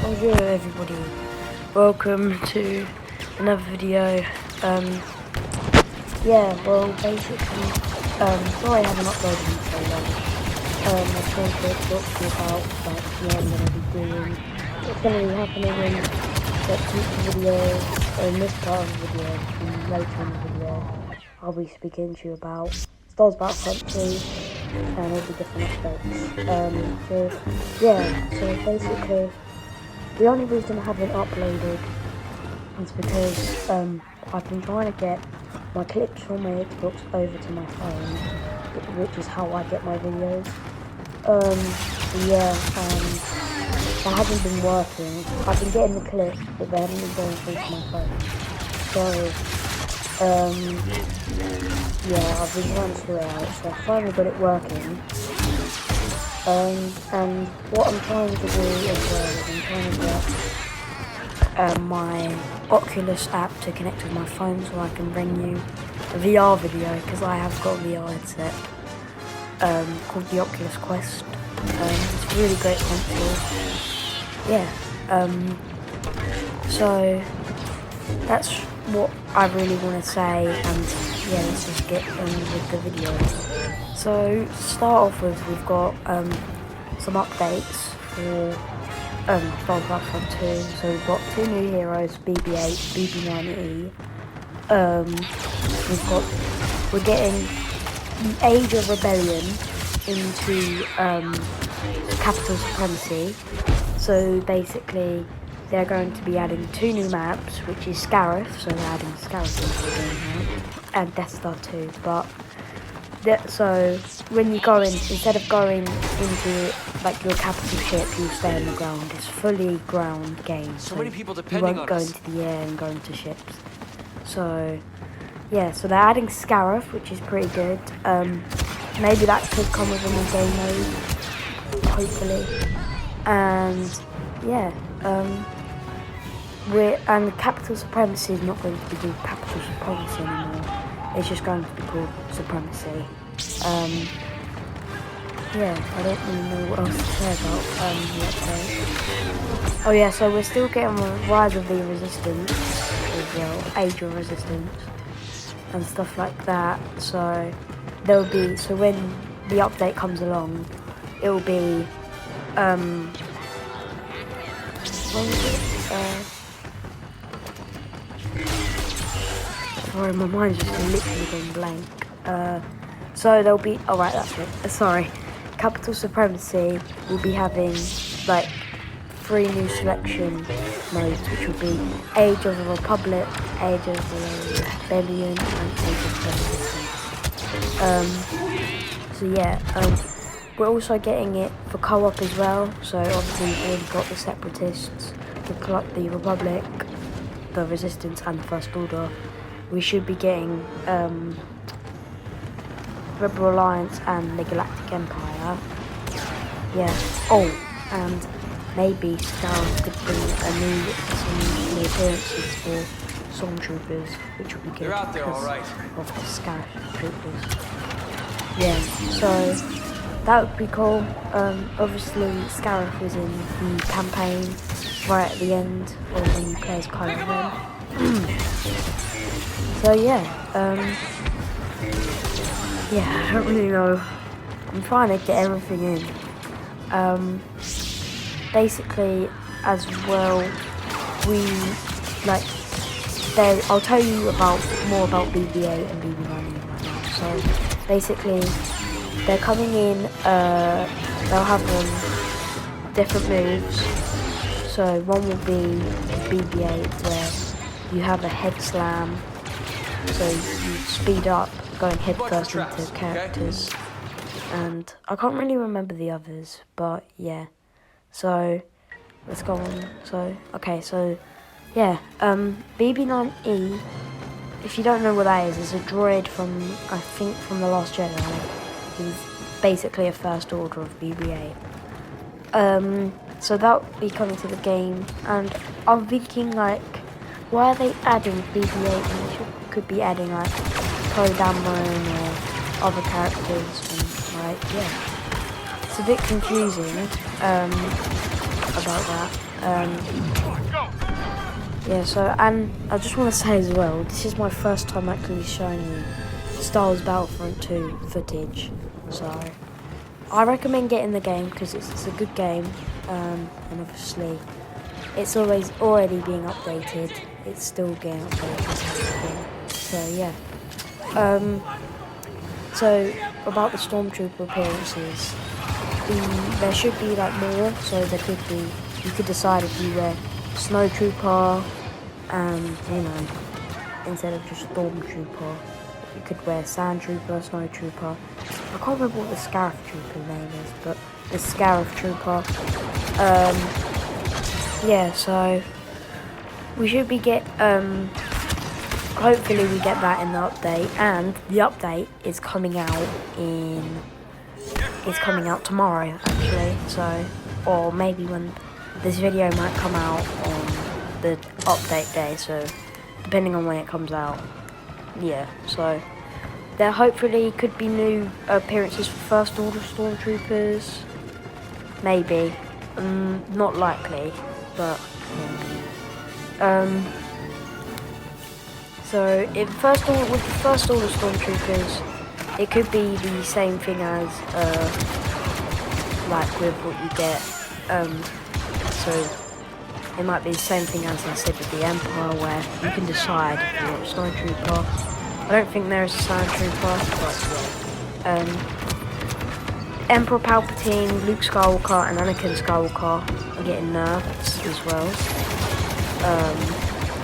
Bonjour everybody, welcome to another video. Basically, sorry I haven't uploaded in so long. I just wanted to talk to you about what I'm going to be doing, what's going to be happening in the future videos, in this part of the video, and later in the video. I'll be speaking to you about Stars Battlefront 2 and all the different updates. So basically, the only reason I haven't uploaded is because I've been trying to get my clips from my Xbox over to my phone, which is how I get my videos. That hasn't been working. I've been getting the clips, but they haven't been going through to my phone. I've been trying to sort it out, so I finally got it working. And what I'm trying to do as well is I'm trying to get my Oculus app to connect with my phone so I can bring you a VR video, because I have got a VR headset called the Oculus Quest. It's a really great console. So that's what I really want to say, and let's just get on with the video. So to start off with, we've got some updates for Stars Battlefront 2. So we've got two new heroes, BB8, BB9E. We're getting the Age of Rebellion into Capital Supremacy. So basically, they're going to be adding two new maps, which is Scarif, so they're adding Scarif into the game now, and Death Star 2. So when you go in, instead of going into like your capital ship, you stay on the ground. It's fully ground game. So many people depending on us. You won't go into the air and go into ships. So they're adding Scarif, which is pretty good. Maybe that could come with a new game mode, hopefully. And and Capital Supremacy is not going to be called Capital Supremacy anymore. It's just going to be called Supremacy. I don't really know what else to say about the update. Oh yeah, so we're still getting the Rise of the Resistance as well, Age of Resistance, and stuff like that. So when the update comes along, it'll be sorry, my mind's just literally gone blank. So there'll be, that's it. Sorry. Capital Supremacy will be having like 3 new selection modes, which will be Age of the Republic, Age of the Rebellion, and Age of the Resistance. We're also getting it for co-op as well. So obviously we've already got the Separatists, the Republic, the Resistance, and the First Order. We should be getting Rebel Alliance and the Galactic Empire. And maybe Star could bring some new appearances for Stormtroopers, which would be good. You're out there, all right. Of the Scarif Troopers. So that would be cool. Obviously, Scarif was in the campaign right at the end, or when you play as Kylo Ren. I don't really know. I'm trying to get everything in. Basically, as well, I'll tell you more about BB8 and BB9 right now. So basically, they're coming in. They'll have different moves. So one will be BB8, where you have a head slam. So you speed up, going head first into characters. And I can't really remember the others, but yeah. So let's go on. BB9E, if you don't know what that is a droid from The Last Jedi. He's basically a First Order of BB8. So that will be coming to the game, and I'm thinking why are they adding BB8 when they could be adding Poe Dameron or other characters, and it's a bit confusing. about that. Yeah, so, and I just want to say as well, this is my first time actually showing you Star Wars Battlefront 2 footage, so I recommend getting the game because it's a good game, and obviously it's already being updated. It's still getting updated. So yeah. So about the Stormtrooper appearances, there should be like more. So there could be. You could decide if you wear Snowtrooper, and instead of just Stormtrooper, you could wear Sandtrooper, Snowtrooper. I can't remember what the Scarif Trooper name is, but the Scarif Trooper. Yeah, so we should be hopefully we get that in the update, and the update is coming out tomorrow actually, so, or maybe when this video might come out on the update day, so depending on when it comes out. Yeah, so there hopefully could be new appearances for First Order Stormtroopers, maybe, not likely, but so with the First Order Stormtroopers, it could be the same thing as like with what you get. So it might be the same thing as I said with the Empire, where you can decide if you want Snowtrooper. I don't think there is a Sandtrooper, but Emperor Palpatine, Luke Skywalker, and Anakin Skywalker are getting nerfed as well,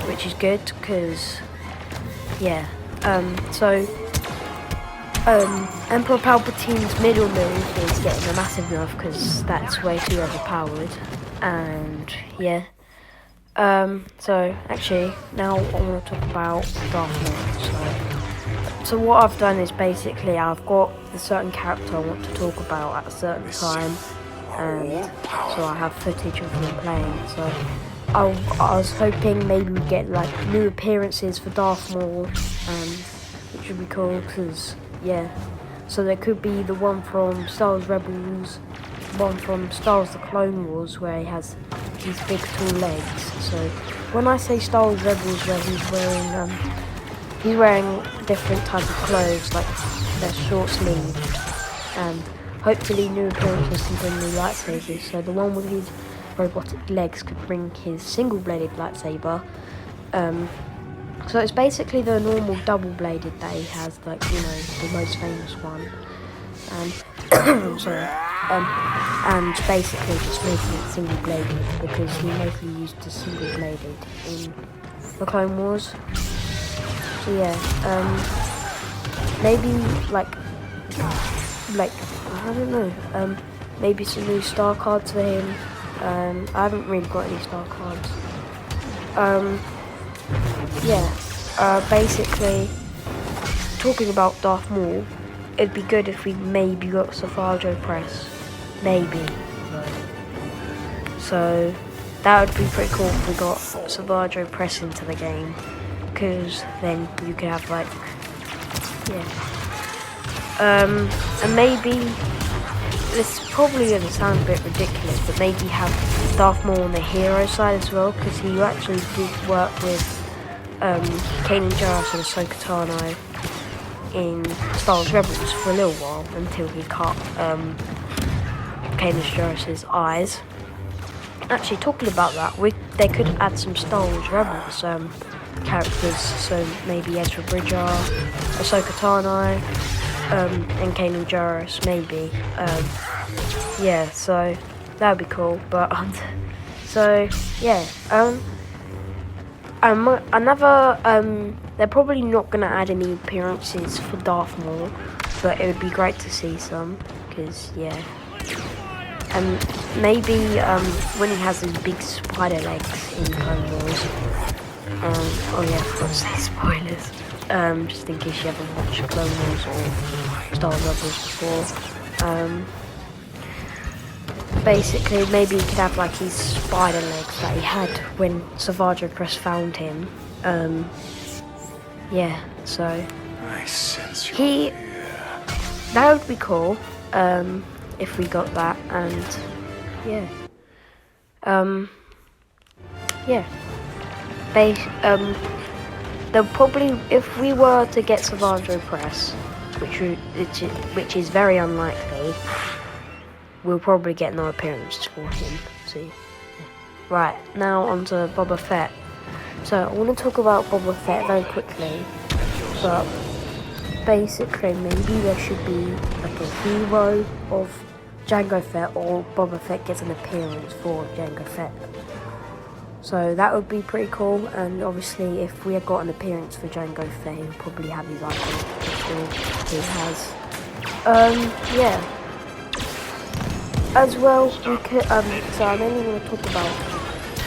which is good because, yeah. Emperor Palpatine's middle move is getting a massive nerf because that's way too overpowered, and yeah. So actually, now I want to talk about Darth Maul. So what I've done is basically I've got a certain character I want to talk about at a certain time, and so I have footage of him playing. So I was hoping maybe we get like new appearances for Darth Maul, which would be cool because, yeah. So there could be the one from Star Wars Rebels, one from Star Wars The Clone Wars where he has these big tall legs. So when I say Star Wars Rebels, where he's wearing different types of clothes, like they're short sleeved, and hopefully new appearances can bring new lightsabers. So the one with his robotic legs could bring his single-bladed lightsaber. So it's basically the normal double-bladed that he has, like, the most famous one. And and basically just making it single-bladed because he mostly used the single-bladed in the Clone Wars. So yeah, maybe like I don't know, maybe some new star cards for him. I haven't really got any star cards. Basically, talking about Darth Maul, it'd be good if we maybe got Savage Press, maybe. So that would be pretty cool if we got Savage Press into the game, because then you could have like, and maybe, this is probably going to sound a bit ridiculous, but maybe have Darth Maul on the hero side as well, because he actually did work with Kanan Jarrus and Ahsoka Tano in Star Wars Rebels for a little while, until he cut Kanan Jarrus' eyes. Actually, talking about that, they could add some Star Wars Rebels characters, so maybe Ezra Bridger, Ahsoka Tano, and Kanan Jarrus, maybe. Yeah, so that would be cool. But so yeah, another they're probably not gonna add any appearances for Darth Maul, but it would be great to see some, because yeah. And maybe when he has these big spider legs in Clone Wars. Oh yeah, I forgot to say spoilers. Just in case you haven't watched Clone Wars or Star Wars Rebels before. Basically, maybe he could have like his spider legs that he had when Savage Press found him. Yeah, so that would be cool. If we got that, and yeah. Yeah. They'll probably, if we were to get Savage Press, which is very unlikely, we'll probably get no appearance for him. See. Right, now on to Boba Fett. So I want to talk about Boba Fett very quickly, but basically maybe there should be like a hero of Jango Fett, or Boba Fett gets an appearance for Jango Fett. So that would be pretty cool, and obviously if we had got an appearance for Jango Fett, he'll probably have his iconic pistol he has. Yeah. As well, we could, so I mainly want to talk about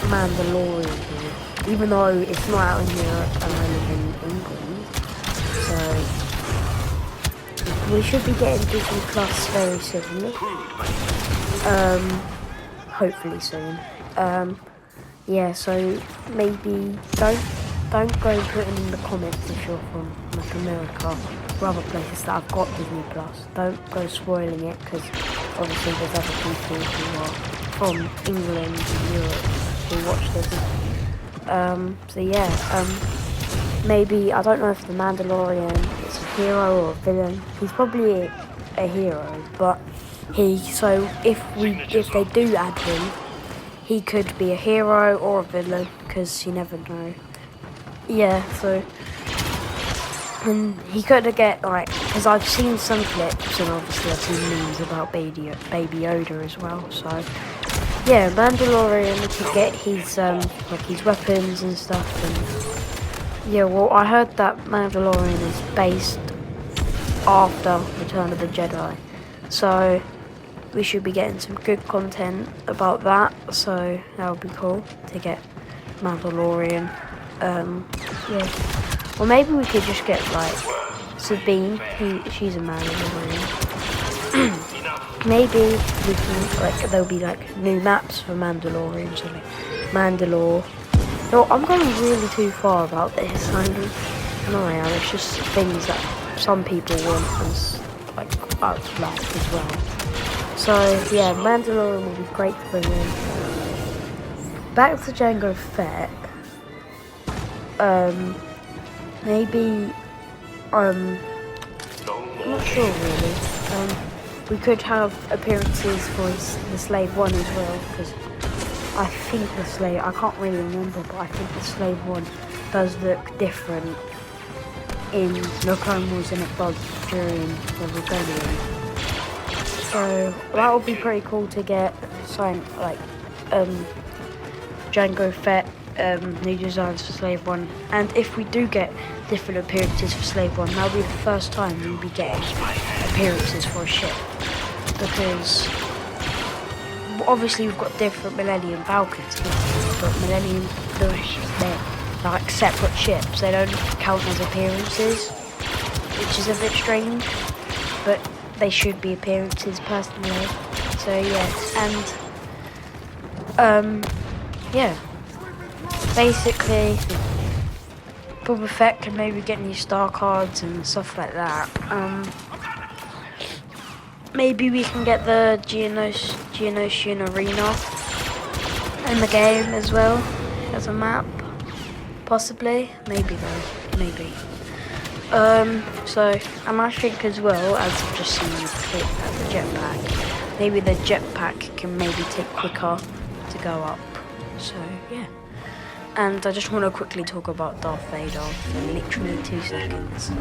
Mandalorian here, even though it's not out in Europe and I live in England. So we should be getting Disney Plus very soon. Hopefully soon. Yeah, so maybe don't go and put it in the comments if you're from like America or other places that have got Disney Plus. Don't go spoiling it, because obviously there's other people who are from England and Europe who watch this. So yeah, maybe, I don't know if the Mandalorian is a hero or a villain. He's probably a hero, but if they do add him, he could be a hero or a villain, because you never know. Yeah, so, and he could get, like, because I've seen some clips, and obviously I've seen memes about Baby Yoda as well, so, yeah, Mandalorian could get his, like, his weapons and stuff, and, yeah, well, I heard that Mandalorian is based after Return of the Jedi, so we should be getting some good content about that, so that would be cool to get Mandalorian. Yeah. Or maybe we could just get like Sabine, she's a Mandalorian. Maybe we can, like, there'll be like new maps for Mandalorian, so like Mandalore. No, I'm going really too far about this. I am. It's just things that some people want and like I'd like as well. So yeah, Mandalorian will be great to bring in. Back to Jango Fett. Maybe, I'm not sure really. We could have appearances for the Slave One as well, because I think I can't really remember, but I think the Slave One does look different in the Clone Wars than it does during the Rebellion. So that would be pretty cool to get something like Jango Fett, new designs for Slave One, and if we do get different appearances for Slave One, that'll be the first time we'll be getting appearances for a ship, because obviously we've got different Millennium Falcons, but Millennium, they're like separate ships, they don't count as appearances, which is a bit strange, but they should be appearances personally. So yeah, and yeah, basically Boba Fett can maybe get new star cards and stuff like that. Maybe we can get the Geonosian Arena in the game as well as a map, possibly. Maybe though, maybe. So, and I think as well, as I've just seen the clip at the jetpack, maybe the jetpack can maybe take quicker to go up. So yeah. And I just want to quickly talk about Darth Vader for literally 2 seconds.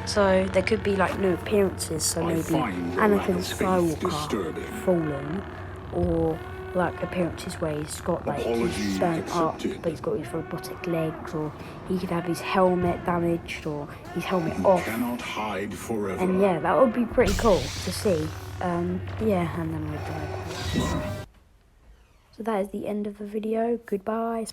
So there could be like new appearances, so maybe Anakin Skywalker fallen, or like appearances where he's got like he's burnt up but he's got his robotic legs, or he could have his helmet damaged or his helmet off. And yeah, that would be pretty cool to see. Yeah, and then I died. So that is the end of the video. Goodbye.